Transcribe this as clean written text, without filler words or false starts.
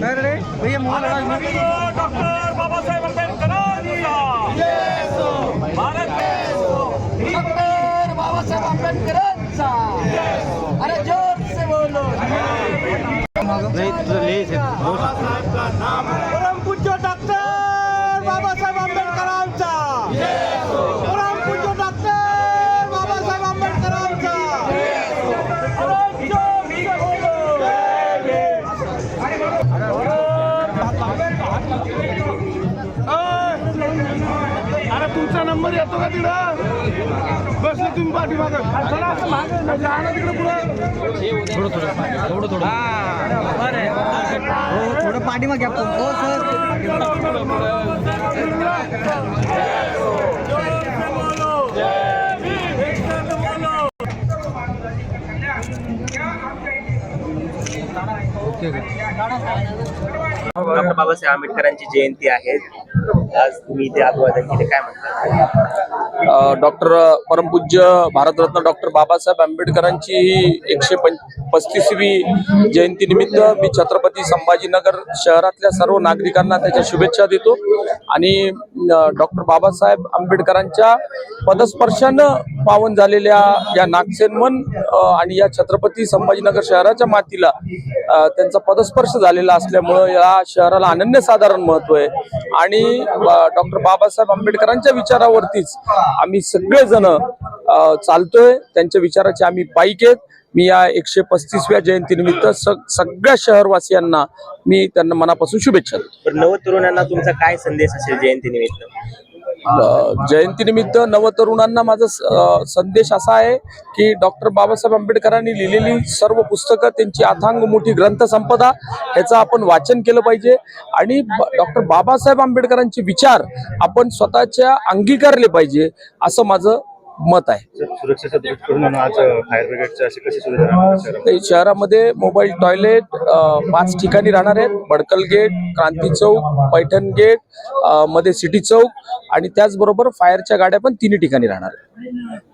अरे भैया mobile doctor Babasaheb आंबेडकरांचा भारत डॉक्टर बाबासाहेब आंबेडकरांचा अरे जोर से बोलो परमपूज्य डॉक्टर बाबासाहेब आंबेडकरांचा परमपूज्य डॉक्टर बाबासाहेब आंबेडकरांचा अरे जोर से बोलो अरे तुमचा नंबर येतो का तिकडं बसले तुम्ही पाठीमागं तिकडे थोडं पाठीमागे आपण हो सर डॉक्टर बाबासाहेब आंबेडकरांची जयंती आहे. आज तुम्ही इथे अभिवादन केले, काय म्हणता? डॉक्टर परमपूज्य भारतरत्न डॉक्टर बाबासाहेब आंबेडकरांची ही 135वी जयंती निमित्त मी छत्रपती संभाजीनगर शहरातल्या सर्व नागरिकांना त्याच्या शुभेच्छा देतो आणि डॉक्टर बाबासाहेब आंबेडकरांच्या पदस्पर्शानं पावन झालेल्या या नागसेनवन आणि या छत्रपती संभाजीनगर शहराच्या मातीला त्यांचा पदस्पर्श झालेला असल्यामुळं या शहराला अनन्यसाधारण महत्त्व आहे आणि डॉक्टर बाबासाहेब आंबेडकरांच्या विचारावरतीच आम्ही सगळेजण चालतोय. त्यांच्या विचाराचे आम्ही पाईक आहेत. मी या 135व्या जयंतीनिमित्त सगळ्या शहरवासियांना मी त्यांना मनापासून शुभेच्छा देतो. नवतरुणांना तुमचा काय संदेश असेल जयंतीनिमित्त? जयंतीनिमित्त नवतरुणांना माझा संदेश असा आहे की डॉक्टर बाबासाहेब आंबेडकरांनी लिहिलेली सर्व पुस्तकं, त्यांची अथांग मोठी ग्रंथसंपदा, ह्याचं आपण वाचन केलं पाहिजे आणि डॉक्टर बाबासाहेब आंबेडकरांचे विचार आपण स्वतःच्या अंगीकारले पाहिजे असं माझं मत आहे. सुरक्षेचा दृष्टिकोन आज फायर ब्रिगेडच्या अशी कशी सुविधा राहणार शहरामध्ये मोबाईल टॉयलेट 5 ठिकाणी राहणार आहेत. बडकल गेट, क्रांती चौक, पैठण गेट मध्ये सिटी चौक आणि त्याचबरोबर फायरच्या गाड्या पण 3 ठिकाणी राहणार आहेत.